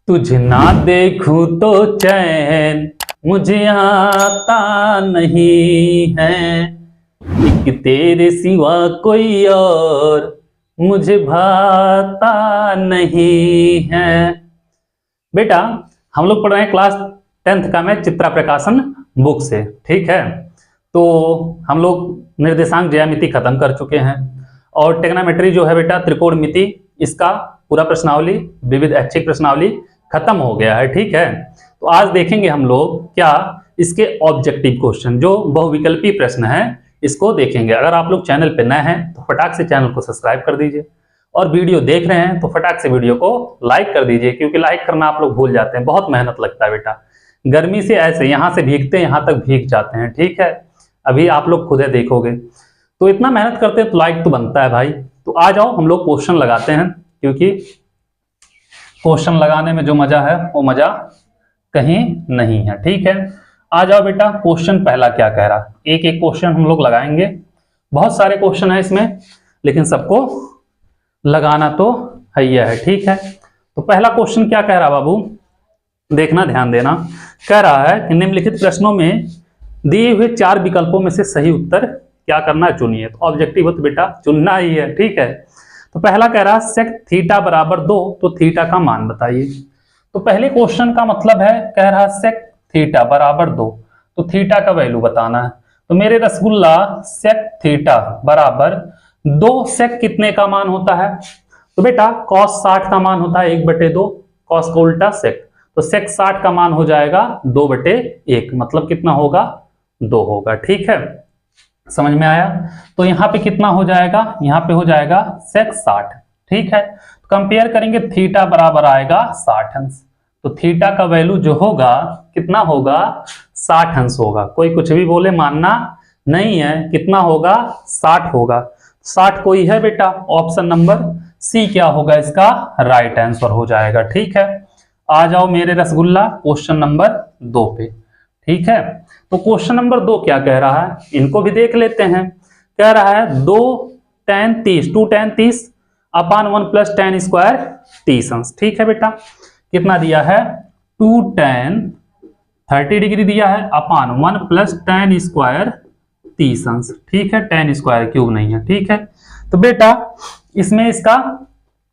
तुझे ना देखूं तो चैन मुझे आता नहीं है, एक तेरे सिवा कोई और मुझे भाता नहीं है। बेटा हम लोग पढ़ रहे हैं क्लास 10th का मैं चित्रा प्रकाशन बुक से, ठीक है। तो हम लोग निर्देशांक ज्यामिति खत्म कर चुके हैं और टेग्नोमेट्री जो है बेटा त्रिकोणमिति, इसका पूरा प्रश्नावली विविध ऐच्छिक प्रश्नावली खत्म हो गया है, ठीक है। तो आज देखेंगे हम लोग क्या इसके ऑब्जेक्टिव क्वेश्चन जो बहुविकल्पी प्रश्न है इसको देखेंगे। अगर आप लोग चैनल पे नए हैं तो फटाक से चैनल को सब्सक्राइब कर दीजिए और वीडियो देख रहे हैं तो फटाक से वीडियो को लाइक कर दीजिए, क्योंकि लाइक करना आप लोग भूल जाते हैं, बहुत मेहनत लगता है बेटा। गर्मी से ऐसे यहाँ से भीगते यहाँ तक भीग जाते हैं, ठीक है। अभी आप लोग खुद देखोगे तो इतना मेहनत करते हैं तो लाइक तो बनता है भाई। तो आ जाओ हम लोग क्वेश्चन लगाते हैं, क्योंकि क्वेश्चन लगाने में जो मजा है वो मजा कहीं नहीं है, ठीक है। आ जाओ बेटा, क्वेश्चन पहला क्या कह रहा है। एक एक क्वेश्चन हम लोग लगाएंगे, बहुत सारे क्वेश्चन है इसमें, लेकिन सबको लगाना तो है, ठीक है। तो पहला क्वेश्चन क्या कह रहा बाबू, देखना, ध्यान देना। कह रहा है कि निम्नलिखित प्रश्नों में दिए हुए 4 विकल्पों में से सही उत्तर क्या करना है, चुनिए। तो ऑब्जेक्टिव हो तो बेटा चुनना ही है, ठीक है। तो पहला कह रहा है सेक थीटा बराबर 2, तो थीटा का मान बताइए। तो पहले क्वेश्चन का मतलब है, कह रहा है सेक थीटा बराबर 2, तो थीटा का वैल्यू बताना है। तो मेरे रसगुल्ला सेक थीटा बराबर 2 सेक कितने का मान होता है। तो बेटा कॉस 60 का मान होता है 1/2, कॉस का उल्टा सेक, तो सेक 60 का मान हो जाएगा 2/1, मतलब कितना होगा 2 होगा, ठीक है। समझ में आया। तो यहाँ पे कितना हो जाएगा, यहाँ पे हो जाएगा सेक 60, ठीक है। तो कंपेयर करेंगे, थीटा बराबर आएगा 60 अंश, तो थीटा का वैल्यू जो होगा कितना होगा 60 अंश होगा। कोई कुछ भी बोले मानना नहीं है, कितना होगा 60 होगा। 60 कोई है बेटा, ऑप्शन नंबर सी क्या होगा इसका राइट आंसर हो जाएगा, ठीक है। आ जाओ मेरे रसगुल्ला क्वेश्चन नंबर 2 पे, ठीक है। तो क्वेश्चन नंबर 2 क्या कह रहा है, इनको भी देख लेते हैं। कह रहा है 2 tan 30 2 tan 30 अपान 1 प्लस tan स्क्वायर 30 अंश, ठीक है बेटा। कितना दिया है 2 tan 30 डिग्री दिया है अपान 1 प्लस tan स्क्वायर 30 अंश, ठीक है। tan स्क्वायर क्यूब नहीं है, ठीक है। तो बेटा इसमें इसका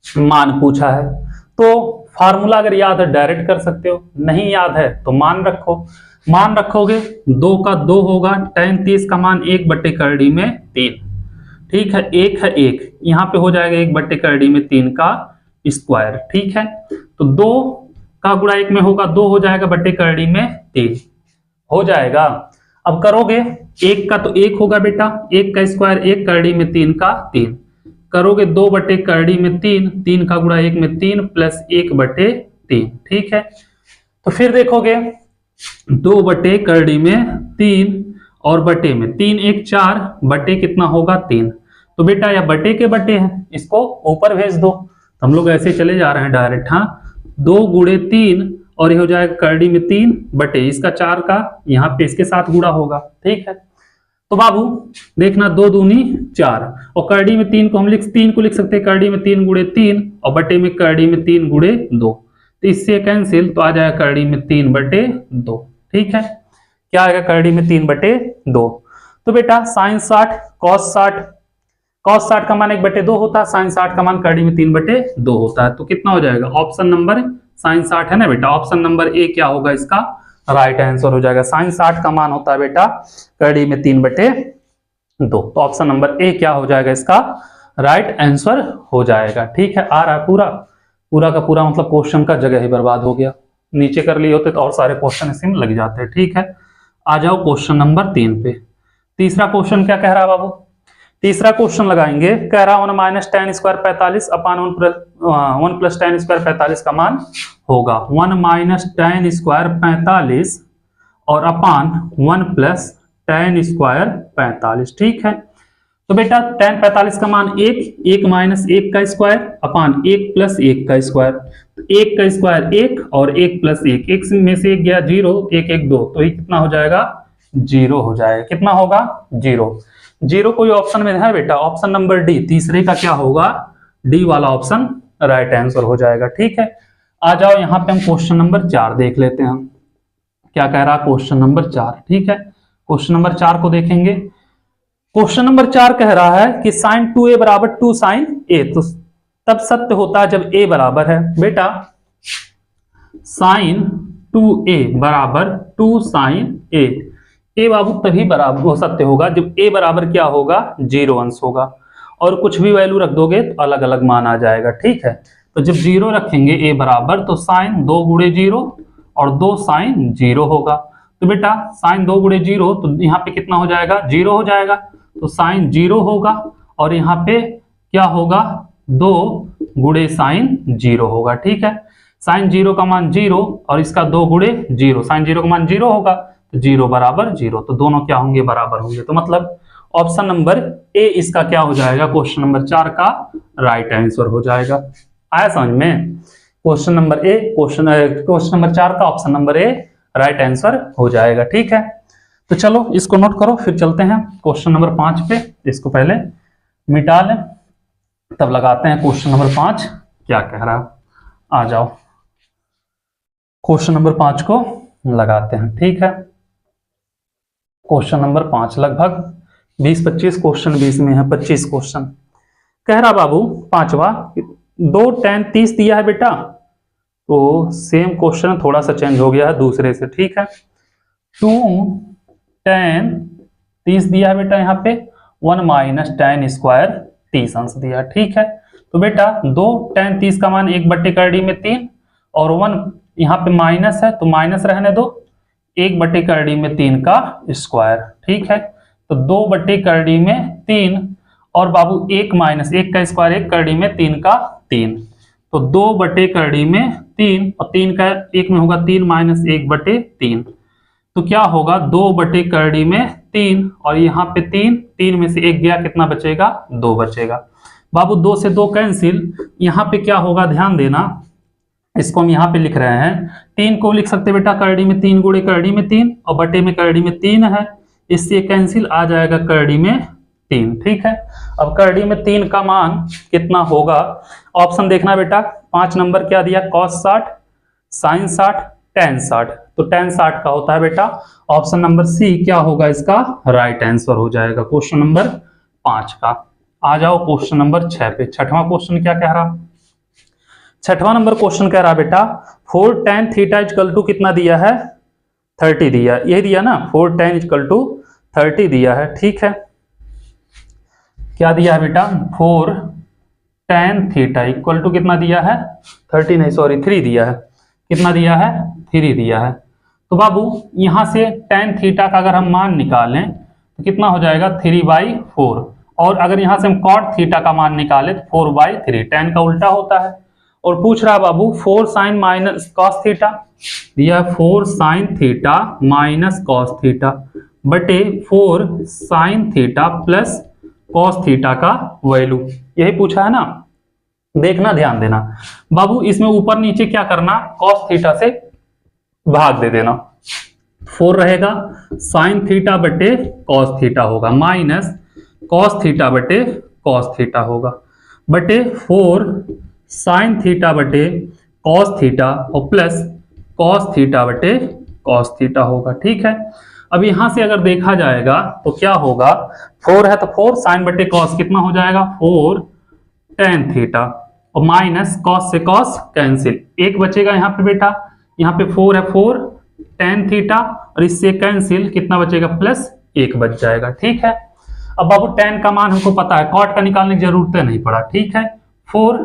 मान पूछा है, तो फार्मूला अगर याद है डायरेक्ट कर सकते हो, नहीं याद है तो मान रखो। मान रखोगे 2 का 2 होगा, tan 30 का मान 1/3 में 3, ठीक है। 1 है 1, यहाँ पे हो जाएगा 1/3 में 3 का स्क्वायर, ठीक है। तो 2 का गुणा 1 में होगा 2 हो जाएगा, 1/3 में 3 हो जाएगा। अब करोगे 1 का तो 1 होगा बेटा, 1 का स्क्वायर 1/3 में 3 का 3, करोगे 2/3 में 3, 3 का गुणा 1 में 3 प्लस 1/3, ठीक है। तो फिर देखोगे 2/3 में 3 और बटे में 3 1 4, बटे कितना होगा 3। तो बेटा यह बटे के बटे हैं, इसको ऊपर भेज दो। तो हम लोग ऐसे चले जा रहे हैं डायरेक्ट, हाँ 2 गुणे 3 और ये हो जाएगा करड़ी में 3 बटे इसका 4 का यहाँ पे इसके साथ गुणा होगा, ठीक है। तो बाबू देखना 2 दूनी 4 और करड़ी में 3 को हम 3 को लिख सकते हैं करड़ी में 3 गुणे 3 और बटे में करड़ी में 3 गुणे 2, तो इससे कैंसिल, तो आ जाएगा करड़ी में 3/2, ठीक है। क्या आएगा करड़ी में 3/2। तो बेटा साइन 60 कॉस 60, कॉस 60 का मान 1/2 होता है, साइन 60 का मान करड़ी में 3/2 होता है। तो कितना हो जाएगा, ऑप्शन नंबर साइन 60 है ना बेटा, ऑप्शन नंबर ए क्या होगा इसका राइट आंसर हो जाएगा। साइन 60 का मान होता है बेटा करड़ी में 3/2, तो ऑप्शन नंबर ए क्या हो जाएगा इसका राइट आंसर हो जाएगा, ठीक है। आ रहा है पूरा पूरा का पूरा, मतलब क्वेश्चन का जगह ही बर्बाद हो गया, नीचे कर लिए होते तो और सारे क्वेश्चन इसी में लग जाते हैं, ठीक है। आ जाओ क्वेश्चन नंबर 3 पे। तीसरा क्वेश्चन क्या कह रहा है बाबू, तीसरा क्वेश्चन लगाएंगे। कह रहा 1 माइनस tan स्क्वायर 45 अपान 1 प्लस tan स्क्वायर 45 का मान होगा। 1 माइनस tan स्क्वायर 45 और अपान 1 प्लस tan स्क्वायर 45, ठीक है। तो बेटा tan 45 का मान 1, 1 माइनस 1 का स्क्वायर अपान 1 प्लस 1 का स्क्वायर, तो 1 का स्क्वायर 1 और 1 प्लस 1, 1 में से 1 गया 0, 1 1 2, तो ये कितना हो जाएगा 0 हो जाएगा। कितना होगा 0, 0 कोई ऑप्शन में है बेटा, ऑप्शन नंबर डी तीसरे का क्या होगा डी वाला ऑप्शन राइट आंसर हो जाएगा, ठीक है। आ जाओ यहाँ पे हम क्वेश्चन नंबर 4 देख लेते हैं। हम क्या कह रहा है क्वेश्चन नंबर 4, ठीक है। क्वेश्चन नंबर 4 को देखेंगे। क्वेश्चन नंबर 4 कह रहा है कि साइन 2a बराबर 2 साइन a, तो तब सत्य होता है जब a बराबर है। बेटा साइन 2a बराबर 2 साइन a बाबू तभी बराबर हो सत्य होगा जब a बराबर क्या होगा, 0 अंश होगा। और कुछ भी वैल्यू रख दोगे तो अलग अलग मान आ जाएगा, ठीक है। तो जब 0 रखेंगे a बराबर, तो साइन 2 गुणे 0 और 2 साइन 0 होगा। तो बेटा साइन 2 गुणे 0, तो यहाँ पे कितना हो जाएगा, 0 हो जाएगा। तो साइन 0 होगा और यहाँ पे क्या होगा, 2 गुणे साइन 0 होगा, ठीक है। साइन 0 का मान 0 और इसका 2 गुणे 0, साइन 0 का मान 0 होगा, तो 0 बराबर 0, तो दोनों क्या होंगे, बराबर होंगे। तो मतलब ऑप्शन नंबर ए इसका क्या हो जाएगा, क्वेश्चन नंबर 4 का राइट आंसर हो जाएगा। आया समझ में? Question number A, question number 4 का option number A right answer हो जाएगा, ठीक है। तो चलो इसको नोट करो, फिर चलते हैं क्वेश्चन नंबर 5 पे। इसको पहले मिटा लें, तब लगाते हैं क्वेश्चन नंबर 5 क्या कह रहा है। आ जाओ क्वेश्चन नंबर 5 को लगाते हैं, ठीक है। क्वेश्चन नंबर 5 लगभग 20-25 क्वेश्चन, 20 में है 25 क्वेश्चन। कह रहा बाबू पांचवा, 2 tan 30 दिया है बेटा, तो सेम क्वेश्चन थोड़ा सा चेंज हो गया है दूसरे से, ठीक है। 2 tan 30 दिया है बेटा, यहाँ पे 1 माइनस tan स्क्वायर 30 अंश दिया है, ठीक है। तो बेटा 2 tan 30 का मान 1/3 में 3 और 1 यहाँ पे माइनस है तो माइनस रहने दो, 1/3 में 3 का स्क्वायर, ठीक है। तो 2/3 में 3 और बाबू 1 माइनस 1 का स्क्वायर 1/3 में 3 का 3, तो 2/3 में 3 और 3 का 1 में होगा 3 माइनस 1/3, तो क्या होगा 2/3 में 3 और यहाँ पे 3 में से 1 गया, कितना बचेगा, 2 बचेगा। बाबू 2 से 2 कैंसिल, यहाँ पे क्या होगा ध्यान देना, इसको हम यहाँ पे लिख रहे हैं, 3 को लिख सकते बेटा करड़ी में 3 गुणे करड़ी में 3 और बटे में करड़ी में 3 है, इससे कैंसिल आ जाएगा करड़ी में 3, ठीक है। अब करड़ी में 3 का मान कितना होगा, ऑप्शन देखना बेटा, 5 नंबर क्या दिया, cos 60 sin 60 tan 60, तो tan 60 का होता है बेटा ऑप्शन नंबर सी, क्या होगा इसका राइट आंसर हो जाएगा क्वेश्चन नंबर 5 का। आ जाओ क्वेश्चन नंबर 6 पे। छठवां क्वेश्चन क्या कह रहा, छठवां नंबर क्वेश्चन कह रहा बेटा 4 tan थीटा इक्वल टू कितना दिया है, 30 दिया, ये दिया ना, 4 tan इक्वल टू 30 दिया है, ठीक है। क्या दिया है बेटा, 4 tan थीटा इक्वल टू कितना दिया है, 30 नहीं सॉरी 3 दिया है, कितना दिया है, 3 दिया है। तो बाबू यहां से tan थीटा का अगर हम मान निकालें तो कितना हो जाएगा 3/4, और अगर यहां से हम cot थीटा का मान निकालें तो 4/3, tan का उल्टा होता है। और पूछ रहा बाबू 4 sin माइनस कॉस थीटा, दिया 4 sin theta minus cos theta बटे 4 sin theta plus cos theta का वैल्यू, यही पूछा है ना। देखना ध्यान देना बाबू, इसमें ऊपर नीचे क्या करना, कॉस थीटा से भाग दे देना, 4 रहेगा sin थीटा बटे कॉस थीटा होगा माइनस कॉस थीटा बटे कॉस थीटा होगा बटे 4 sin थीटा बटे कॉस थीटा और प्लस कॉस थीटा बटे कॉस थीटा होगा, ठीक है। अब यहां से अगर देखा जाएगा तो क्या होगा, 4 है तो 4 sin बटे कॉस कितना हो जाएगा 4 tan थीटा और माइनस कॉस से कॉस कैंसिल, 1 बचेगा यहाँ पे बेटा, यहाँ पे 4 है 4 tan थीटा और इससे कैंसिल कितना बचेगा प्लस 1 बच जाएगा, ठीक है। अब बाबू tan का मान हमको पता है, cot का निकालने की जरूरत नहीं पड़ा, ठीक है। 4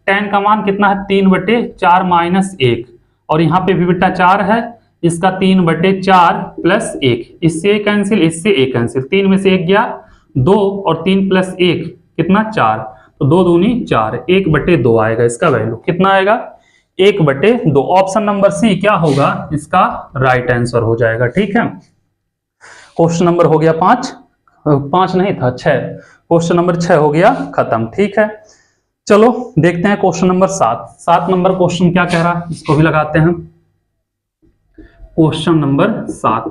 tan का मान कितना है 3/4 माइनस 1 और यहाँ पे भी बेटा 4 है, इसका 3/4 प्लस 1, इससे कैंसिल इससे 1 कैंसिल, 3 में से 1 गया 2 और 3 प्लस 1 कितना 4, तो 2 दूनी 4, 1/2 आएगा इसका वैल्यू, कितना आएगा 1/2। ऑप्शन नंबर सी क्या होगा इसका राइट आंसर हो जाएगा, ठीक है। क्वेश्चन नंबर हो गया 5 नहीं था 6, क्वेश्चन नंबर 6 हो गया खत्म, ठीक है। चलो देखते हैं क्वेश्चन नंबर 7 नंबर क्वेश्चन क्या कह रहा है, इसको भी लगाते हैं। क्वेश्चन नंबर 7,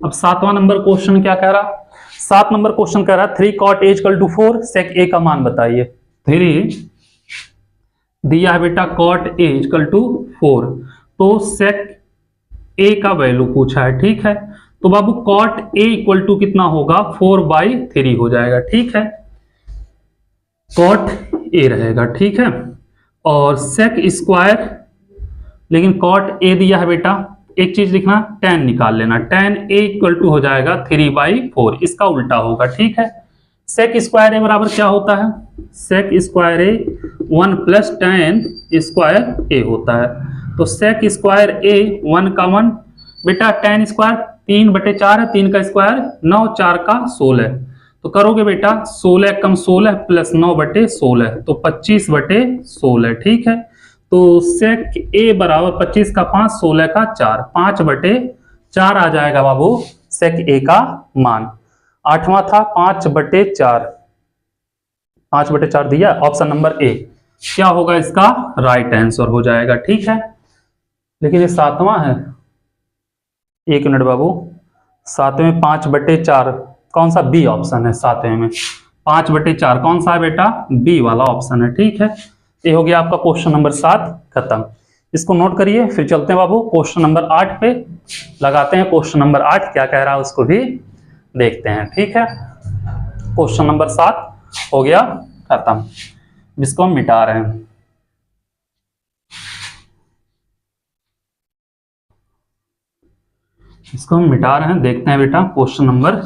अब 7वां नंबर क्वेश्चन क्या कह रहा, 7 नंबर क्वेश्चन कह रहा 3 cot a = 4 sec a का मान बताइए। 3 दिया है बेटा कॉट ए इक्वल टू 4, तो सेक ए का वैल्यू पूछा है, ठीक है। तो बाबू कॉट ए इक्वल टू कितना होगा, 4/3 हो जाएगा, ठीक है। कॉट ए रहेगा, ठीक है। और सेक स्क्वायर, लेकिन कॉट ए दिया है बेटा, एक चीज लिखना, tan निकाल लेना, tan a इक्वल टू हो जाएगा 3/4, इसका उल्टा होगा, ठीक है। सेक स्क्वायर ए बराबर क्या होता है, सेक स्क्वायर ए 1 प्लस tan स्क्वायर ए होता है। तो सेक स्क्वायर ए 1 का 1, बेटा tan स्क्वायर 3/4 है, 3 का स्क्वायर 9, 4 का 16, तो करोगे बेटा 16 कम 16 प्लस 9/16, तो 25/16, ठीक है। तो सेक ए बराबर 25 का 5, 16 का 4, 5/4 आ जाएगा बाबू सेक ए का मान। आठवां था 5/4, 5/4 दिया, ऑप्शन नंबर ए क्या होगा इसका राइट आंसर हो जाएगा, ठीक है। लेकिन ये सातवां है, एक मिनट बाबू, सातवें 5/4 कौन सा, बी ऑप्शन है सातवें में, 5/4 कौन सा है बेटा, बी वाला ऑप्शन है, ठीक है। ये हो गया आपका क्वेश्चन नंबर 7 खत्म। इसको नोट करिए, फिर चलते हैं बाबू क्वेश्चन नंबर 8 पे, लगाते हैं क्वेश्चन नंबर 8 क्या कह रहा है उसको भी देखते हैं, ठीक है। क्वेश्चन नंबर 7 हो गया खत्म, इसको हम मिटा रहे हैं। इसको हम मिटा रहे हैं, देखते हैं बेटा क्वेश्चन नंबर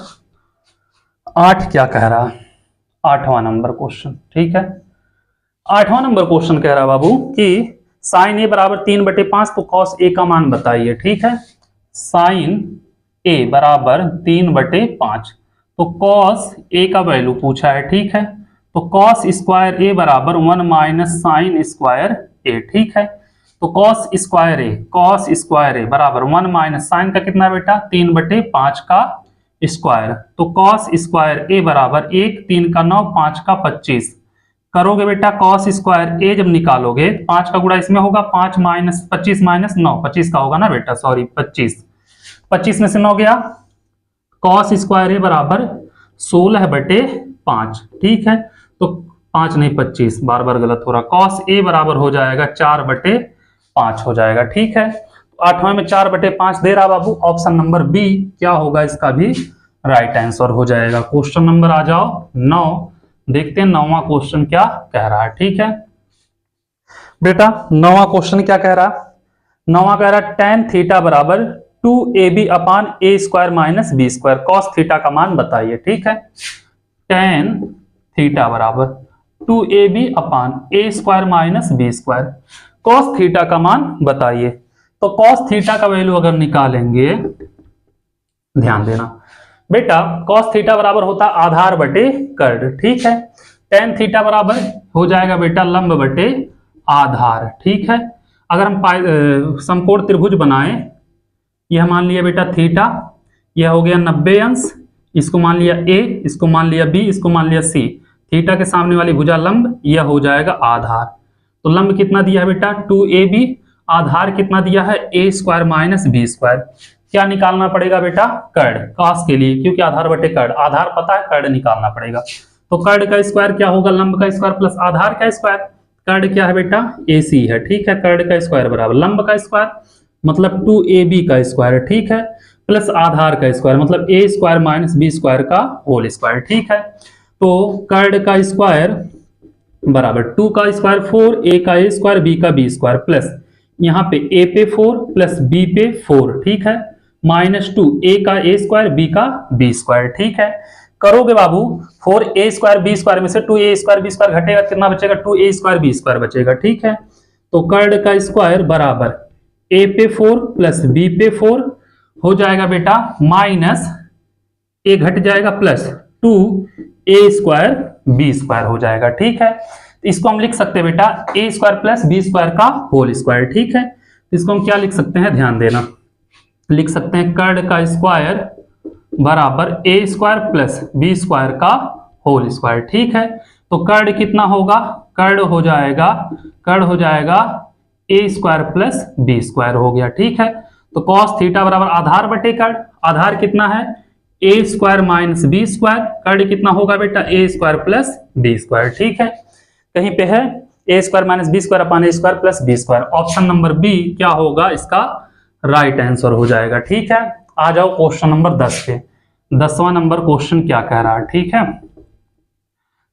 8 क्या कह रहा है, 8वां नंबर क्वेश्चन, ठीक है। 8वां नंबर क्वेश्चन कह रहा बाबू कि साइन ए बराबर 3/5, तो कॉस ए का मान बताइए, ठीक है। साइन ए बराबर 3/5, तो कॉस ए का वैल्यू पूछा है, ठीक है। तो कॉस स्क्वायर ए बराबर 1 माइनस साइन स्क्वायर ए, ठीक है। तो कॉस स्क्वायर ए बराबर 1 माइनस साइन का कितना बेटा, 3/5 का स्क्वायर, तो कॉस स्क्वायर ए बराबर 1, 3 का 9, 5 का 25, करोगे बेटा कॉस स्क्वायर ए जब निकालोगे 5 का गुणा इसमें होगा, 5 माइनस 25 माइनस 9, 25 का होगा ना बेटा, सॉरी 25 में से 9 गया, कॉस स्क्वायर ए बराबर 16/5, ठीक है। तो 5 नहीं 25, बार बार गलत हो रहा, कॉस ए बराबर हो जाएगा 4/5 हो जाएगा, ठीक है। तो 8वें में 4/5 दे रहा बाबू, ऑप्शन नंबर बी क्या होगा इसका भी राइट आंसर हो जाएगा। क्वेश्चन नंबर आ जाओ 9, देखते हैं 9वां क्वेश्चन क्या कह रहा है, ठीक है बेटा। 9वां क्वेश्चन क्या कह रहा है, 9वां कह रहा है tan थीटा बराबर 2ab/a² minus b², cos theta का मान बताइए, ठीक है। tan थीटा बराबर 2ab/a² minus b², cos theta का मान बताइए। तो कॉस थीटा का वैल्यू अगर निकालेंगे, ध्यान देना बेटा, कॉस थीटा बराबर होता है आधार बटे कर्ड, ठीक है। टेन थीटा बराबर हो जाएगा बेटा लंब बटे आधार, ठीक है। अगर हम समकोण त्रिभुज बनाएं, यह मान लिया बेटा थीटा, यह हो गया 90 अंश, इसको मान लिया ए, इसको मान लिया बी, इसको मान लिया सी, थीटा के सामने वाली भुजा लंब, यह हो जाएगा आधार। तो लंब कितना दिया है बेटा 2ab, आधार कितना दिया है a² माइनस b², क्या निकालना पड़ेगा बेटा कर्ड, कॉस के लिए, क्योंकि आधार बटे कर्ड, आधार पता है कर्ड निकालना पड़ेगा। तो कर्ड का स्क्वायर क्या होगा, लंब का स्क्वायर प्लस आधार का स्क्वायर, कर्ड क्या है बेटा AC है, ठीक है। कर्ड का स्क्वायर बराबर लंब का स्क्वायर मतलब 2ab का स्क्वायर, ठीक है, प्लस आधार का स्क्वायर मतलब a² माइनस b² का होल स्क्वायर, ठीक है। तो कर्ड का स्क्वायर बराबर 2 का स्क्वायर 4, a का a², b का b² प्लस यहाँ पे a पे 4 प्लस b पे 4, ठीक है, -2 a का a², b का b², ठीक है। करोगे बाबू 4a² b² में से 2a² b² घटेगा, कितना बचेगा 2a² b² बचेगा, ठीक है। तो कर्ड का स्क्वायर बराबर a पे 4 प्लस b पे 4 हो जाएगा बेटा, माइनस a घट जाएगा प्लस 2a² b² हो जाएगा, ठीक है। इसको हम लिख सकते हैं बेटा a² प्लस b² का होल स्क्वायर, ठीक है। इसको हम क्या लिख सकते हैं, ध्यान देना, लिख सकते हैं कर्ड का स्क्वायर बराबर a² प्लस b² का होल स्क्वायर, ठीक है। तो कर्ड कितना होगा, कर्ड हो जाएगा a² प्लस b² हो गया, ठीक है। तो cos थीटा बराबर आधार बटे कर्ड, आधार कितना है a² माइनस b², कर्ड कितना होगा बेटा a² प्लस b², ठीक है। कहीं पे है A square minus B square upon A square plus B square. Option number B क्या होगा इसका राइट आंसर हो जाएगा। ठीक है, आ जाओ क्वेश्चन नंबर 10 पे। 10वां नंबर क्वेश्चन क्या कह रहा है, ठीक है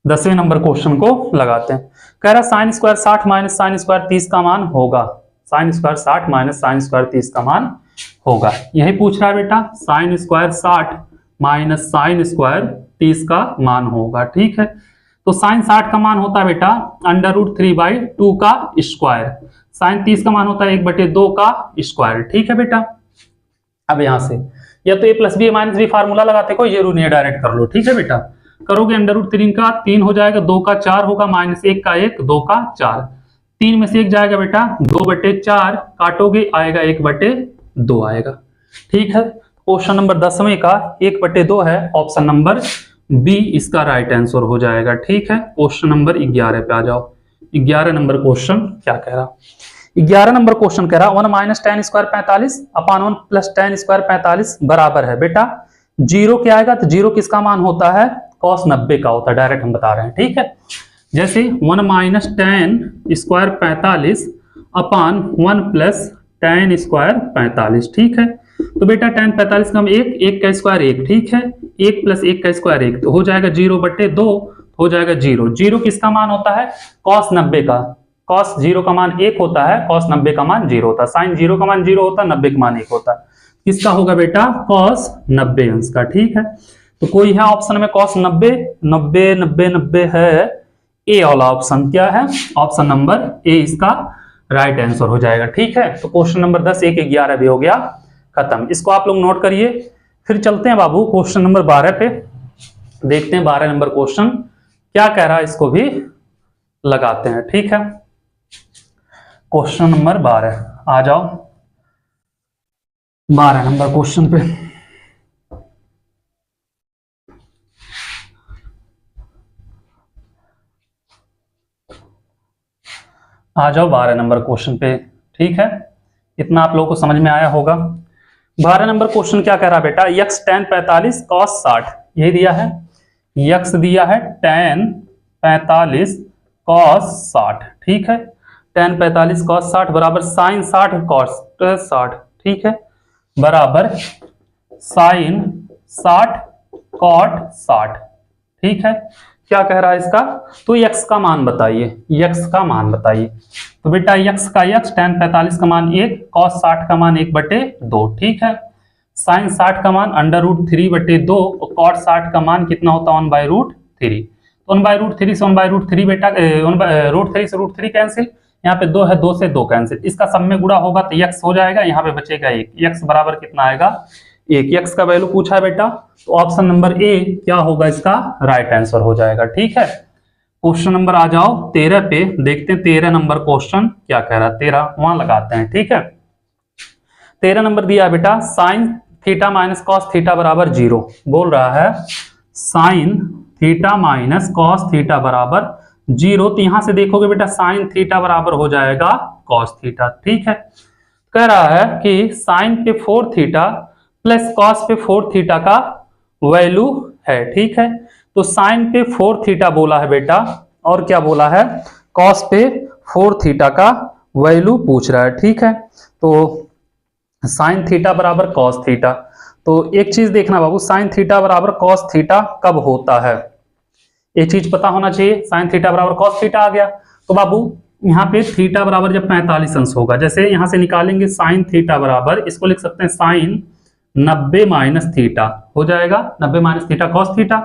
10वें नंबर क्वेश्चन को लगाते हैं। कह रहा sine square 60 minus sine square 30 का मान होगा। Sine square 60 minus sine square 30 का मान होगा, यही पूछ रहा है बेटा। Sine square 60 minus sine square 30 का मान होगा। ठीक है, तो साइन 60 का मान होता है बेटा √3/2 का स्क्वायर, साइन 30 का मान होता है 1/2 का स्क्वायर। ठीक है बेटा, अब यहां से या तो a plus b minus b formula लगाते, कोई जरूर नहीं है, डायरेक्ट कर लो। ठीक है बेटा, करोगे √3 का 3 हो जाएगा, 2 का 4 होगा, माइनस 1 का 1, 2 का 4, 3 में से 1 जाएगा बेटा, 2/4 काटोगे आएगा 1/2 आएगा। ठीक है, क्वेश्चन नंबर 10वें का 1/2 है, ऑप्शन नंबर बी इसका राइट आंसर हो जाएगा। ठीक है, क्वेश्चन नंबर 11 पे आ जाओ। 11 नंबर क्वेश्चन क्या कह रहा, 11 नंबर क्वेश्चन कह रहा 1 minus ten square 45 upon 1 plus ten square 45 बराबर है। बेटा जीरो क्या आएगा, तो जीरो किसका मान होता है, cos 90 का होता है, डायरेक्ट हम बता रहे हैं। ठीक है, जैसे 1 minus ten square 45 upon 1 plus ten square 45। ठीक है, तो बेटा टेन 45 का हम 1 का स्क्वायर 1, ठीक है, 1 प्लस 1 का स्क्वायर 1, तो हो जाएगा 0/2, हो जाएगा 0। 0 किसका मान होता है, cos 90 का। cos 0 का मान 1 होता है, cos 90 का मान 0 होता है। साइन 0 का मान 0 होता है, 90 का मान 1 होता है। किसका होगा बेटा, cos 90 अंश का। ठीक है, तो कोई है ऑप्शन में cos 90 90 90 90 है, ए वाला ऑप्शन क्या है, ऑप्शन नंबर ए इसका राइट आंसर हो जाएगा। ठीक है, तो क्वेश्चन नंबर 10 1 11 भी हो गया खत्म, इसको आप लोग नोट करिए। फिर चलते हैं बाबू क्वेश्चन नंबर 12 पे, देखते हैं 12 नंबर क्वेश्चन क्या कह रहा है, इसको भी लगाते हैं। ठीक है, क्वेश्चन नंबर 12 आ जाओ, 12 नंबर क्वेश्चन पे आ जाओ, 12 नंबर क्वेश्चन पे। ठीक है, इतना आप लोगों को समझ में आया होगा। 12 नंबर क्वेश्चन क्या कह रहा है बेटा, x tan 45 cos 60, यही दिया है, x दिया है tan 45 cos 60। ठीक है, tan 45 cos 60 बराबर sin 60 cos 60। ठीक है, बराबर sin 60 cot 60। ठीक है, क्या कह रहा है इसका, तो x का मान बताइए, x का मान बताइए। तो बेटा x का x, tan 45 का मान 1, cos 60 का मान 1/2। ठीक है, sin 60 का मान √3/2 और cot 60 का मान कितना होता है 1/√3। तो 1/√3 से 1/√3 बेटा √3 से √3 कैंसिल, यहाँ पे 2 है, 2 से 2 कैंसिल, इसका सब में गुणा होगा तो x हो जाएगा, यहाँ पे बचेगा 1, x बराबर कितना आएगा 1। x का वैल्यू पूछा है बेटा, तो ऑप्शन नंबर ए क्या होगा इसका राइट आंसर हो जाएगा। ठीक है, क्वेश्चन नंबर आ जाओ 13 पे, देखते हैं 13 नंबर क्वेश्चन क्या कह रहा है, 13 वहां लगाते हैं। ठीक है, 13 नंबर दिया है बेटा, sign theta minus cos theta बराबर 0, बोल रहा है sign theta minus cos theta बराबर 0। तो यहां से देखोगे बेटा साइन थीटा बराबर हो जाएगा कॉस थीटा। ठीक है, कह रहा है कि साइन पे 4 थीटा प्लस कॉस पे 4 थीटा का वैल्यू है। ठीक है, तो साइन पे 4 थीटा बोला है बेटा, और क्या बोला है, कॉस पे 4 थीटा का वैल्यू पूछ रहा है। ठीक है, तो साइन थीटा बराबर कॉस थीटा, तो एक चीज देखना बाबू, साइन थीटा बराबर कॉस थीटा कब होता है, एक चीज पता होना चाहिए। साइन थीटा बराबर कॉस थीटा आ गया, तो बाबू यहाँ पे थीटा बराबर जब 45 अंश होगा, जैसे यहां से निकालेंगे साइन थीटा बराबर, इसको लिख सकते हैं साइन 90 माइनस थीटा, हो जाएगा 90 माइनस थीटा कॉस थीटा।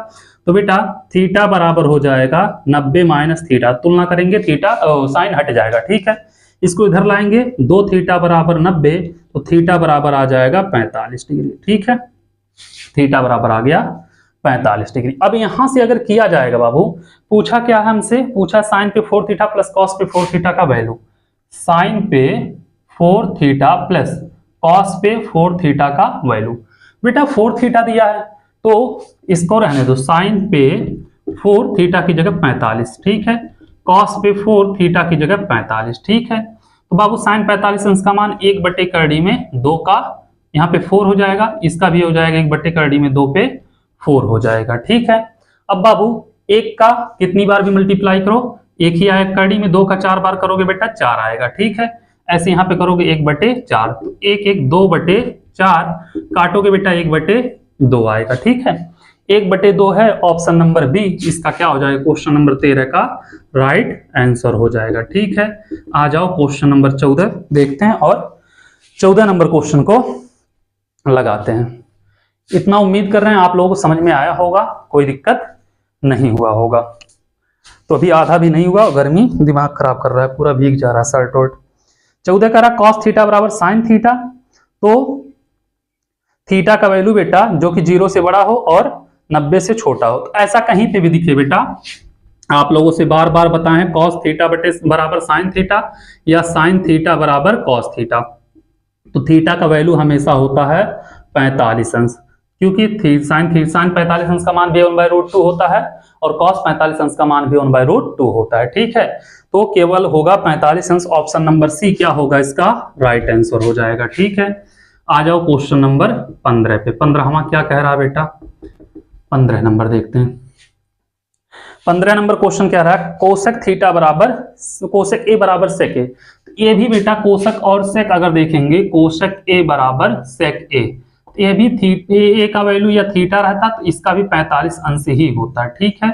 तो बेटा थीटा बराबर हो जाएगा 90 माइनस थीटा, तुलना करेंगे थीटा साइन हट जाएगा। ठीक है, इसको इधर लाएंगे, 2 थीटा बराबर 90, तो थीटा बराबर आ जाएगा 45 डिग्री। ठीक है, थीटा बराबर आ गया 45 डिग्री। अब यहां से अगर किया जाएगा बाबू, पूछा क्या है हमसे, पूछा साइन पे 4 थीटा प्लस कॉस पे 4 थीटा का वैल्यू, साइन पे 4 थीटा प्लस कॉस पे 4 थीटा का वैल्यू। बेटा 4 थीटा दिया है तो इसको रहने दो, साइन पे 4 थीटा की जगह 45। ठीक है, कॉस पे 4 थीटा की जगह 45। ठीक है, तो बाबू साइन 45 अंश का मान 1/2 में 2 का, यहाँ पे 4 हो जाएगा, इसका भी हो जाएगा 1/2 में 2 पे 4 हो जाएगा। ठीक है, अब बाबू 1 का कितनी बार भी मल्टीप्लाई करो, एक ही आएगा कड़ी में, 2 का 4 बार करोगे बेटा 4 आएगा, ठीक है। ऐसे यहाँ पे करोगे 1/4, तो 2/4 काटोगे बेटा 1/2 आएगा, ठीक है। 1/2 है, ऑप्शन नंबर बी इसका क्या हो जाएगा, क्वेश्चन नंबर 13 का राइट आंसर हो जाएगा, ठीक है। आ जाओ क्वेश्चन नंबर 14 देखते हैं और 14 नंबर क्वेश्चन को लगाते हैं। इतना उम्मीद कर रहे हैं आप लोगों को समझ में आया होगा, कोई दिक्कत नहीं हुआ होगा। तो अभी आधा भी नहीं हुआ, गर्मी दिमाग खराब कर रहा है, पूरा भीग जा रहा है शर्ट वर्ट। 14 कह रहा cos थीटा बराबर sin थीटा, तो थीटा का वैल्यू बेटा जो कि 0 से बड़ा हो और 90 से छोटा हो। तो ऐसा कहीं पे भी दिखे बेटा, आप लोगों से बार बार बताएं cos थीटा बराबर sin थीटा या sin थीटा बराबर cos थीटा, तो थीटा का वैल्यू हमेशा होता है 45 अंश, क्योंकि साइन 45 अंश का मान भी 1/√2 होता है और cos 45 अंश का मान भी 1/√2 होता है, ठीक है। तो केवल होगा 45 अंश, ऑप्शन नंबर सी क्या होगा इसका राइट आंसर हो जाएगा, ठीक है। आ जाओ क्वेश्चन नंबर 15 पे। 15वां क्या कह रहा है बेटा, 15 नंबर देखते हैं। 15 नंबर क्वेश्चन क्या रहा है, कोसेक थीटा बराबर कोसेक ए बराबर सेक ए। ये भी बेटा कोसेक और सेक अगर देखेंगे, कोसेक ए बराबर सेक ए, ये भी ए का वैल्यू या थीटा रहता तो इसका भी 45 अंश ही होता है, ठीक है।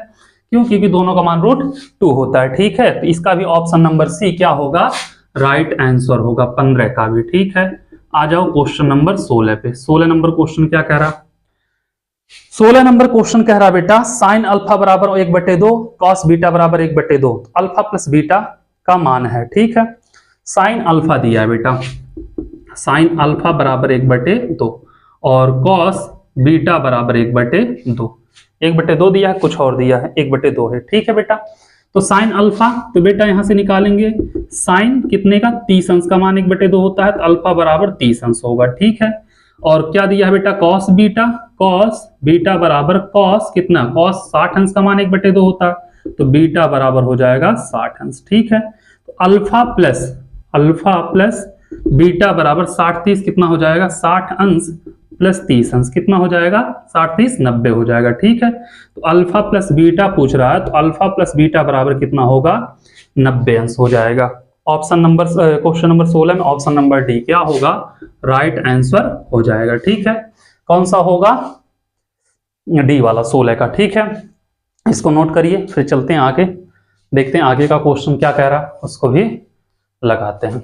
क्यों, क्योंकि दोनों का मान √2 होता है, ठीक है। तो इसका भी ऑप्शन नंबर सी क्या होगा राइट आंसर होगा 15 का भी, ठीक है। आ जाओ क्वेश्चन नंबर 16 पे। 16 नंबर क्वेश्चन क्या कह रहा, 16 नंबर क्वेश्चन कह रहा बेटा साइन अल्फा बराबर 1/2, कॉस बीटा बराबर 1/2। अल्फा प्लस बीटा का मान है, ठीक है। साइन अल्फा दिया है बेटा, साइन अल्फा बराबर 1/2 और कॉस बीटा बराबर 1/2। 1/2 दिया है, कुछ और दिया है, 1/2 है, ठीक है बेटा। तो साइन अल्फा, तो बेटा यहां से निकालेंगे साइन कितने का 30 अंश का मान 1/2 होता है, तो अल्फा बराबर 30 अंश होगा, ठीक है। और क्या दिया है बेटा कॉस बीटा बराबर कॉस कितना, कॉस 60 अंश का मान 1/2 होता है, तो बीटा बराबर हो जाएगा 60 अंश, ठीक है। तो अल्फा प्लस बीटा बराबर 60-30 कितना हो जाएगा, 60 अंश प्लस 30 अंश कितना हो जाएगा, 60-30 90 हो जाएगा, ठीक है। तो अल्फा प्लस बीटा पूछ रहा है, तो अल्फा प्लस बीटा बराबर कितना होगा 90 अंश हो जाएगा। ऑप्शन नंबर क्वेश्चन नंबर 16 में ऑप्शन नंबर डी क्या होगा राइट आंसर हो जाएगा, ठीक है। कौन सा होगा, डी वाला 16 का, ठीक है। इसको नोट करिए, फिर चलते हैं आगे, देखते हैं आगे का क्वेश्चन क्या कह रहा है, उसको भी लगाते हैं।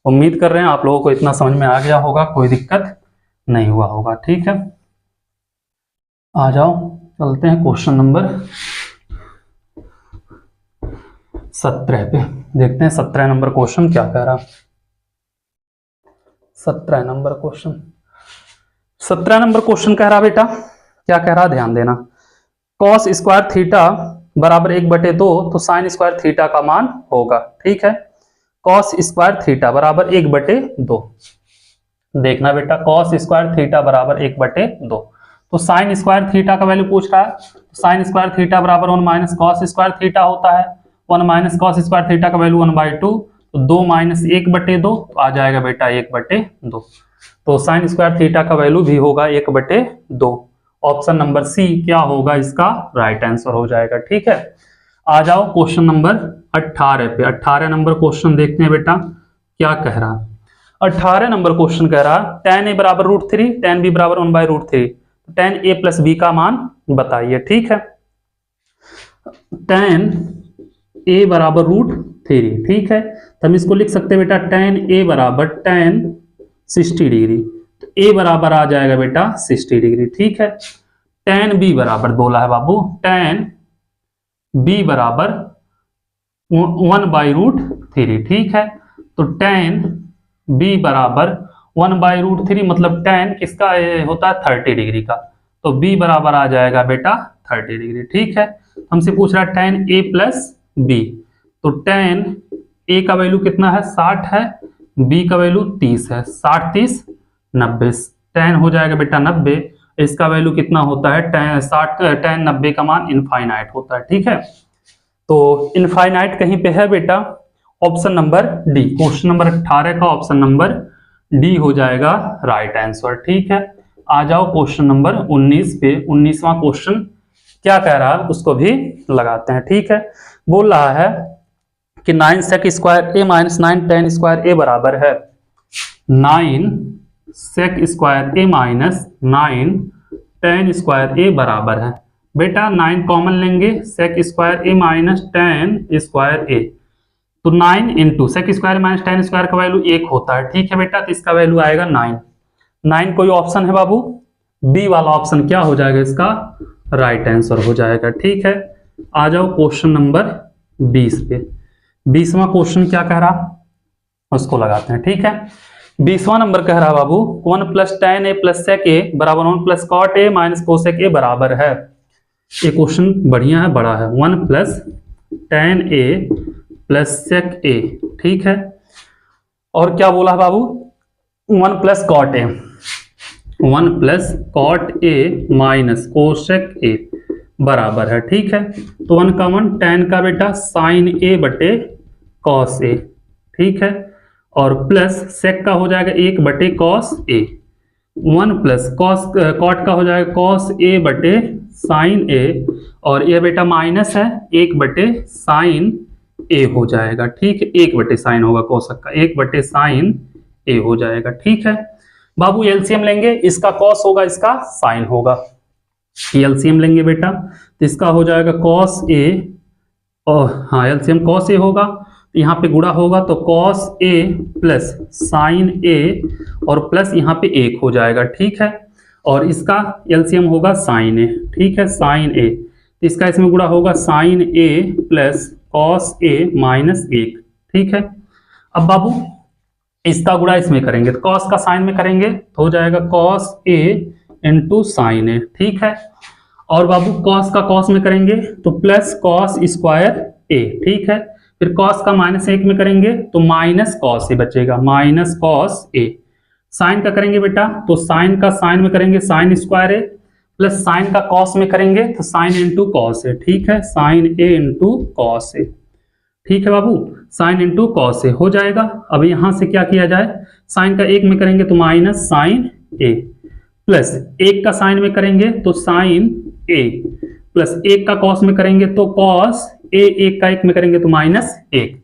उम्मीद कर रहे हैं आप लोगों को इतना समझ में आ गया होगा, कोई दिक्कत नहीं हुआ होगा, ठीक है। आ जाओ चलते हैं क्वेश्चन नंबर 17 पे, देखते हैं 17 नंबर क्वेश्चन क्या कह रहा। 17 नंबर क्वेश्चन कह रहा बेटा, क्या कह रहा ध्यान देना, कॉस स्क्वायर थीटा बराबर 1/2 तो साइन स्क्वायर थीटा का मान होगा, ठीक है। कॉस स्क्वायर थीटा बराबर 1/2, देखना बेटा कॉस स्क्वायर थीटा बराबर 1/2, तो साइन स्क्वायर थीटा का वैल्यू पूछ रहा है, तो साइन स्क्वायर थीटा बराबर 1 माइनस कॉस स्क्वायर थीटा होता है, 1 माइनस कॉस स्क्वायर थीटा का वैल्यू 1/2, तो 2 माइनस 1/2 तो आ जाएगा बेटा 1/2, तो साइन स्क्वायर थीटा का वैल्यू भी होगा 1/2। ऑप्शन नंबर सी क्या होगा इसका राइट आंसर हो जाएगा, ठीक है। आ जाओ क्वेश्चन नंबर 18 पे। 18 नंबर क्वेश्चन देखते हैं बेटा क्या कह रहा। 18 नंबर क्वेश्चन कह रहा tan a बराबर √3, tan b बराबर 1/√3, tan a प्लस b का मान बताइए, ठीक है। tan a बराबर √3, ठीक है, तो हम इसको लिख सकते हैं बेटा tan a बराबर tan 60 डिग्री, तो a बराबर आ जाएगा बेटा 60 डिग्री, ठीक है। tan b बराबर बोला है बाबू, tan b बराबर 1/√3, ठीक है। तो tan b बराबर 1/√3 मतलब tan किसका होता है 30 डिग्री का, तो b बराबर आ जाएगा बेटा 30 डिग्री, ठीक है। हमसे पूछ रहा है tan a प्लस b, तो tan a का वैल्यू कितना है 60 है, b का वैल्यू 30 है, 60 30 90, tan हो जाएगा बेटा 90, इसका वैल्यू कितना होता है tan 90 का मान इनफाइनाइट होता है, ठीक है। तो इनफाइनाइट कहीं पे है बेटा, option number D, question number 18 का ऑप्शन नंबर डी हो जाएगा राइट आंसर, ठीक है। आ जाओ क्वेश्चन नंबर 19 पे। 19वां क्वेश्चन क्या कह रहा है उसको भी लगाते हैं। ठीक है, बोल रहा है कि 9 sec square A minus 9 tan square A बराबर है 9 sec square A minus 9 tan square A बराबर है। बेटा 9 कॉमन लेंगे, sec square A minus tan square A, तो 9 into sec square minus tan square का वैल्यू 1 होता है। ठीक है बेटा, तो इसका वैल्यू आएगा 9। 9 कोई ऑप्शन है बाबू? बी वाला ऑप्शन क्या हो जाएगा इसका राइट आंसर हो जाएगा। ठीक है, आ जाओ क्वेश्चन नंबर 20 पे। 20वां क्वेश्चन क्या कह रहा उसको लगाते हैं। ठीक है, 20वां नंबर कह रहा बाबू 1 प्लस tan ए प्लस sec ए बराबर 1 प्लस cot ए माइनस cosec ए बराबर है। ये क्वेश्चन बढ़िया है, बड़ा है। 1 प्लस tan ए प्लस sec ए, ठीक है, और क्या बोला बाबू 1 प्लस cot ए, 1 प्लस cot ए माइनस cosec ए बराबर है। ठीक है, तो 1 का 1 tan का बेटा sin ए बटे cos ए, ठीक है, और प्लस sec का हो जाएगा 1 बटे cos ए, 1 प्लस cot का हो जाएगा cos ए बटे sin ए, और ये बेटा माइनस है 1 बटे sin ए हो जाएगा। ठीक है, 1 बटे साइन होगा cosec का, 1 बटे sin ए हो जाएगा। ठीक है बाबू, एलसीएम लेंगे, इसका कॉस होगा इसका साइन होगा, एलसीएम लेंगे बेटा, तो इसका हो जाएगा cos ए, और हाँ एलसीएम cos ए होगा, तो यहाँ पे गुणा होगा तो cos ए प्लस साइन ए, और प्लस यहाँ पे 1 हो जाएगा। ठीक है, और इसका एलसीएम होगा साइन ए, ठीक है, साइन ए, तो इसका इसमें गुणा होगा साइन ए प्लस cos ए माइनस 1। ठीक है, अब बाबू इसका गुणा इसमें करेंगे तो cos का साइन में करेंगे तो हो जाएगा cos ए इंटू साइन ए। ठीक है, और बाबू cos का cos में करेंगे तो प्लस cos स्क्वायर ए। ठीक है, फिर cos का माइनस 1 में करेंगे तो माइनस cos ए बचेगा, माइनस cos ए। साइन का करेंगे बेटा तो साइन का साइन में करेंगे साइन स्क्वायर ए, प्लस साइन का cos में करेंगे तो साइन इंटू cos ए। ठीक है, साइन ए इंटू cos ए। ठीक है बाबू, साइन इंटू cos ए हो जाएगा। अब यहां से क्या किया जाए, साइन का 1 में करेंगे तो माइनस साइन ए, प्लस 1 का साइन में करेंगे तो साइन ए, प्लस 1 का cos में करेंगे तो cos ए, 1 का 1 में करेंगे तो माइनस 1,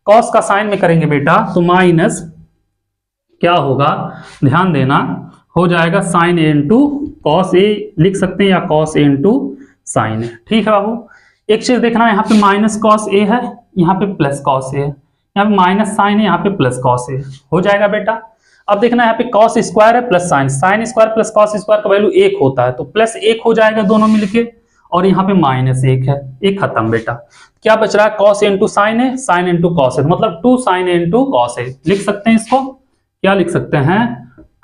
cos का साइन में करेंगे बेटा तो माइनस क्या होगा ध्यान देना, हो जाएगा sign A into cos A लिख सकते हैं, या cos ए इंटू साइन ए। ठीक है बाबू, एक चीज देखना, यहाँ पे माइनस cos ए है, यहाँ पे प्लस cos ए है, यहाँ पे माइनस साइन है, यहाँ पे प्लस cos ए हो जाएगा बेटा। अब देखना यहाँ पे cos स्क्वायर है plus sign, sine square plus cos square का वैल्यू 1 होता है, तो प्लस 1 हो जाएगा दोनों मिलके, और यहाँ पे माइनस 1 है, 1 खत्म बेटा। क्या बच रहा है cos ए इंटू साइन ए, साइन इंटू cos ए, मतलब 2 sin ए इंटू cos ए लिख सकते हैं। इसको क्या लिख सकते हैं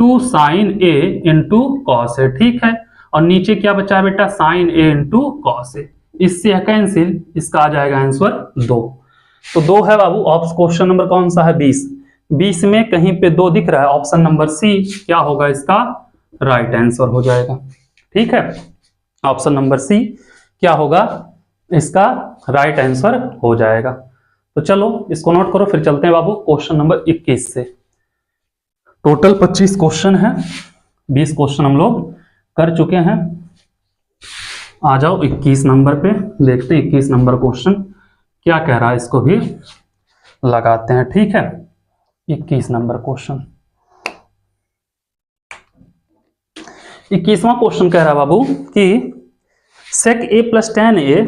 2 sin ए इंटू cos ए। ठीक है, और नीचे क्या बचा है बेटा sin ए इंटू cos ए, इससे है कैंसिल, इसका आ जाएगा आंसर 2। तो 2 है बाबू। क्वेश्चन नंबर कौन सा है 20? 20 में कहीं पे 2 दिख रहा है, ऑप्शन नंबर सी क्या होगा इसका राइट आंसर हो जाएगा। ठीक है, ऑप्शन नंबर सी क्या होगा इसका राइट आंसर हो जाएगा। तो चलो इसको नोट करो, फिर चलते हैं बाबू क्वेश्चन नंबर 21 से। टोटल 25 क्वेश्चन है, 20 क्वेश्चन हम लोग कर चुके हैं। आ जाओ 21 नंबर पे, देखते हैं 21 नंबर क्वेश्चन क्या कह रहा है, इसको भी लगाते हैं। ठीक है, 21 नंबर क्वेश्चन, 21वां क्वेश्चन कह रहा है बाबू कि sec ए प्लस tan ए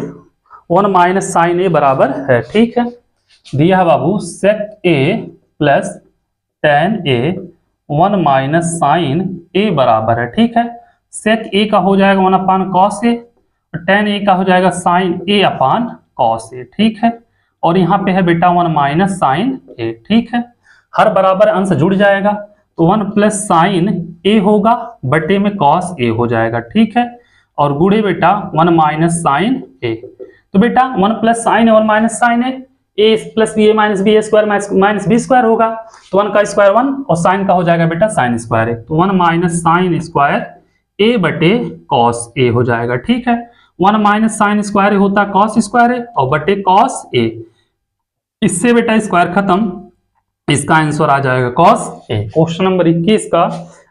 1 माइनस साइन ए बराबर है। ठीक है, दिया है बाबू sec ए प्लस tan ए 1 माइनस साइन ए बराबर है। ठीक है, sec ए का हो जाएगा 1 अपान cos ए, और tan ए का हो जाएगा साइन ए अपान cos ए। ठीक है, और यहाँ पे है बेटा 1 माइनस साइन ए। ठीक है, हर बराबर अंश जुड़ जाएगा तो 1 प्लस साइन ए होगा बटे में cos ए हो जाएगा। ठीक है, और गुणे बेटा 1 माइनस साइन ए, तो बेटा 1 प्लस साइन ए 1 माइनस साइन ए प्लस बी ए माइनस बी ए स्क्वायर माइनस बी स्क्वायर होगा, तो 1 का स्क्वायर 1, और साइन का हो जाएगा बेटा साइन स्क्वायर ए, तो 1 माइनस साइन स्क्वायर ए बटे cos ए हो जाएगा। ठीक है, 1 माइनस साइन स्क्वायर होता है cos स्क्वायर ए और बटे cos ए, इससे बेटा स्क्वायर खत्म, इसका आंसर आ जाएगा cos ए। क्वेश्चन नंबर 21 का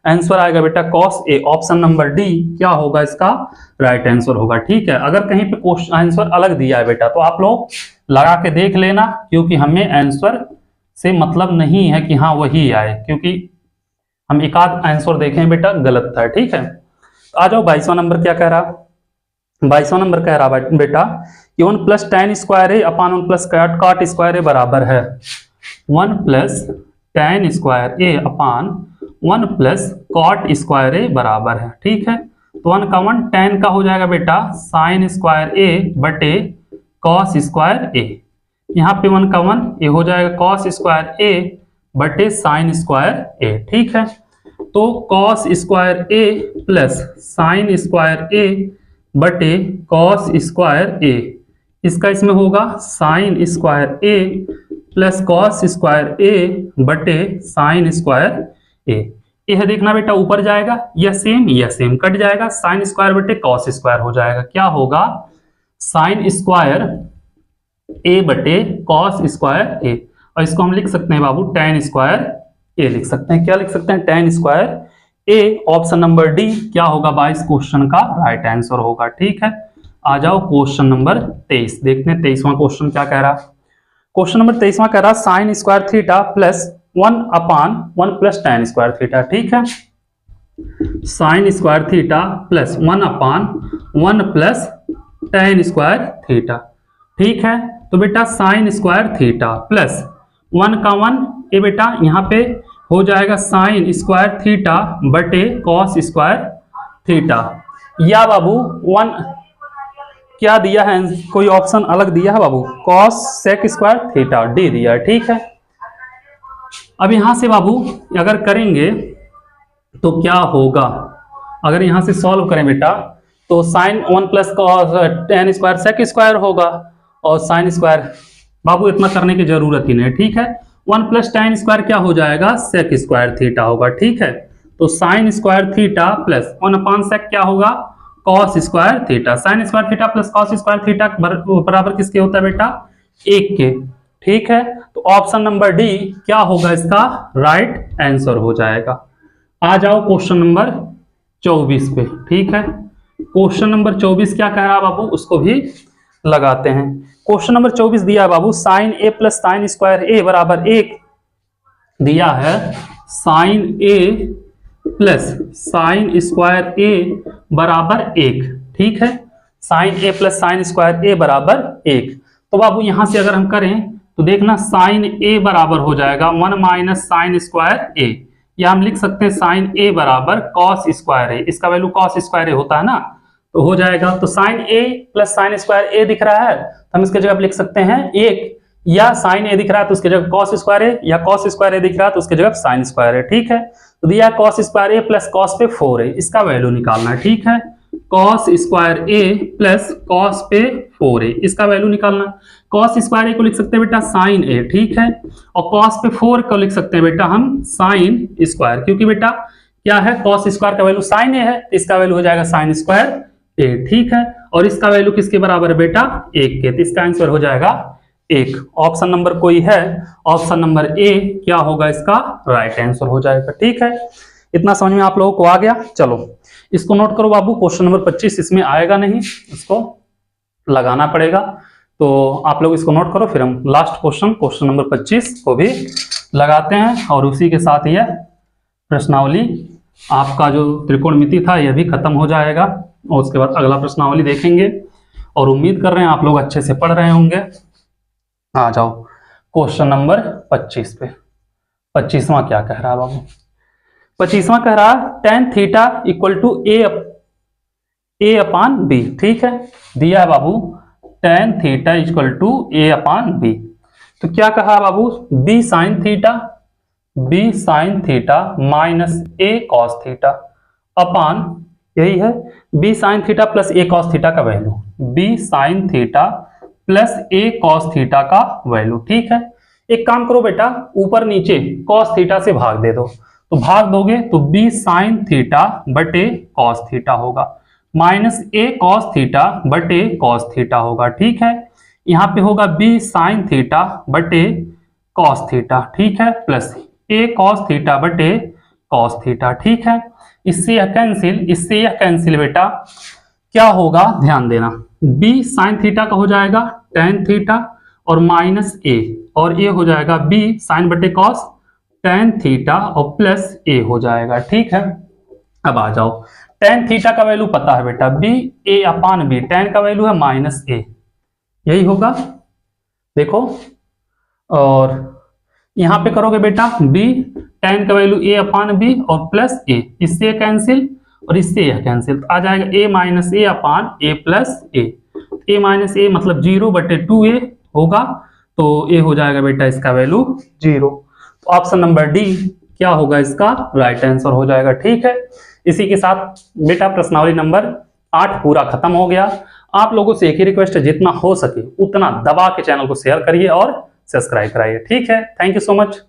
आंसर आएगा बेटा cos A। Option number D क्या होगा इसका राइट आंसर होगा। ठीक है, अगर कहीं पे क्वेश्चन आंसर अलग दिया है बेटा तो आप लोग लगा के देख लेना, क्योंकि हमें आंसर से मतलब नहीं है कि हाँ वही आए, क्योंकि हम एक आध आंसर देखें बेटा गलत था। ठीक है, तो आ जाओ 22वां नंबर क्या कह रहा। 22वां नंबर कह रहा बेटा कि 1 plus tan square A upon 1 plus cot square A बराबर है 1 plus tan square A upon 1 plus cot square A बराबर है। ठीक है, तो 1 का 1 tan का हो जाएगा बेटा sin स्क्वायर ए बटे cos स्क्वायर ए। यहाँ पे 1 का 1 ये हो जाएगा cos स्क्वायर ए बटे sin स्क्वायर ए। ठीक है, तो cos स्क्वायर ए प्लस sin स्क्वायर ए बटे cos स्क्वायर ए, इसका इसमें होगा sin स्क्वायर ए प्लस cos स्क्वायर ए बटे sin स्क्वायर ए। यह देखना बेटा ऊपर जाएगा यह सेम कट जाएगा, sin स्क्वायर बटे cos स्क्वायर हो जाएगा, क्या होगा sin स्क्वायर ए बटे cos स्क्वायर ए, और इसको हम लिख सकते हैं बाबू tan स्क्वायर ए लिख सकते हैं। क्या लिख सकते हैं tan स्क्वायर ए। ऑप्शन नंबर डी क्या होगा 22 क्वेश्चन का राइट आंसर होगा। ठीक है, आ जाओ क्वेश्चन नंबर 23 देखते हैं 23वां क्वेश्चन क्या कह रहा। क्वेश्चन नंबर 23वां कह रहा साइन स्क्वायर थीटा प्लस 1 अपान 1 प्लस tan स्क्वायर थीटा। ठीक है, साइन स्क्वायर थीटा प्लस 1 अपान 1 प्लस tan स्क्वायर थीटा। ठीक है, तो बेटा साइन स्क्वायर थीटा प्लस 1 का 1 ये बेटा यहाँ पे हो जाएगा साइन स्क्वायर थीटा बटे कॉस स्क्वायर थीटा, या बाबू 1 क्या दिया है, कोई ऑप्शन अलग दिया है बाबू, cosec square theta D दिया है। ठीक है, अब यहां से बाबू अगर करेंगे तो क्या होगा, अगर यहां से सॉल्व करें बेटा तो sine 1 plus tan square sec square होगा, और साइन स्क्वायर बाबू इतना करने की जरूरत ही नहीं। ठीक है, 1 प्लस tan स्क्वायर क्या हो जाएगा सेक स्क्वायर थीटा होगा। ठीक है, तो साइन स्क्वायर थीटा प्लस 1 अपान सेक क्या होगा cos square theta. Sine square theta plus cos square theta बराबर किसके होता है बेटा 1 के। ठीक है, तो ऑप्शन नंबर डी क्या होगा इसका राइट आंसर हो जाएगा। आ जाओ क्वेश्चन नंबर 24 पे। ठीक है, क्वेश्चन नंबर 24 क्या कह रहा है बाबू उसको भी लगाते हैं। क्वेश्चन नंबर 24 दिया है बाबू sign A plus sine square A बराबर 1 दिया है, sign A plus sine square A बराबर 1। ठीक है, sign A plus sine square A बराबर 1, तो बाबू यहां से अगर हम करें तो देखना साइन ए बराबर हो जाएगा 1 माइनस साइन स्क्वायर ए, या हम लिख सकते हैं साइन ए बराबर कॉस स्क्वायर ए, इसका वैल्यू कॉस स्क्वायर ए होता है ना, तो हो जाएगा। तो साइन ए प्लस साइन स्क्वायर ए दिख रहा है तो हम इसके जगह लिख सकते हैं 1, या साइन ए दिख रहा है तो उसके जगह कॉस स्क्वायर ए, या कॉस स्क्वायर ए दिख रहा है तो उसके जगह साइन स्क्वायर ए। ठीक है, तो दिया कॉस स्क्वायर ए प्लस कॉस पे 4 है, इसका वैल्यू निकालना है। ठीक है, कॉस स्क्वायर ए प्लस कॉस पे 4 है, इसका वैल्यू निकालना। कॉस स्क्वायर ए को लिख सकते हैं बेटा साइन ए। ठीक है, और कॉस पे 4 को लिख सकते हैं बेटा हम साइन स्क्वायर, क्योंकि बेटा क्या है कॉस स्क्वायर का वैल्यू साइन ए है, इसका वैल्यू हो जाएगा साइन स्क्वायर ए। ठीक है, और इसका वैल्यू किसके बराबर है बेटा 1 के, तो इसका आंसर हो जाएगा 1। ऑप्शन नंबर कोई है, ऑप्शन नंबर ए क्या होगा इसका राइट आंसर हो जाएगा। ठीक है, इतना समझ में आप लोगों को आ गया। चलो इसको नोट करो बाबू, क्वेश्चन नंबर 25 इसमें आएगा नहीं, इसको लगाना पड़ेगा, तो आप लोग इसको नोट करो, फिर हम लास्ट क्वेश्चन नंबर 25 को भी लगाते हैं, और उसी के साथ यह प्रश्नावली आपका जो त्रिकोणमिति था यह भी खत्म हो जाएगा, और उसके बाद अगला प्रश्नावली देखेंगे, और उम्मीद कर रहे हैं आप लोग अच्छे से पढ़ रहे होंगे। आ जाओ क्वेश्चन नंबर 25 पे। 25वां क्या कह रहा है बाबू, 25वां कह रहा tan theta equal to A upon B. ठीक है, दिया है बाबू tan theta equal to A upon B, तो क्या कहा बाबू B sine theta minus A cos theta upon, यही है B sine theta plus A cos theta का value, B sine theta plus A cos theta का वैल्यू। ठीक है, एक काम करो बेटा ऊपर नीचे कॉस थीटा से भाग दे दो, तो भाग दोगे तो बी साइन थीटा बटे कॉस थीटा होगा, माइनस ए कॉस थीटा बटे कॉस थीटा होगा। ठीक है, यहाँ पे होगा बी साइन थीटा बटे कॉस थीटा। ठीक है, प्लस ए कॉस थीटा बटे कॉस थीटा। ठीक है, इससे यह कैंसिल बेटा क्या होगा ध्यान देना, b साइन थीटा का हो जाएगा टेन थीटा और माइनस a, और a हो जाएगा b साइन बटे कॉस टेन थीटा और प्लस a हो जाएगा। ठीक है, अब आ जाओ, टेन थीटा का वैल्यू पता है बेटा b a upon b, tan का वैल्यू है माइनस a, यही होगा देखो, और यहां पे करोगे बेटा b टेन का वैल्यू a अपान b और प्लस a, इससे कैंसिल और इससे यह कैंसिल, तो आ जाएगा a minus A upon a plus a, a minus A मतलब 0/2a होगा, तो a हो जाएगा बेटा इसका वैल्यू 0। तो ऑप्शन नंबर डी क्या होगा इसका राइट आंसर हो जाएगा। ठीक है, इसी के साथ बेटा प्रश्नावली नंबर 8 पूरा खत्म हो गया। आप लोगों से एक ही रिक्वेस्ट है, जितना हो सके उतना दबा के चैनल को शेयर करिए और सब्सक्राइब कराइए। ठीक है, थैंक यू सो मच।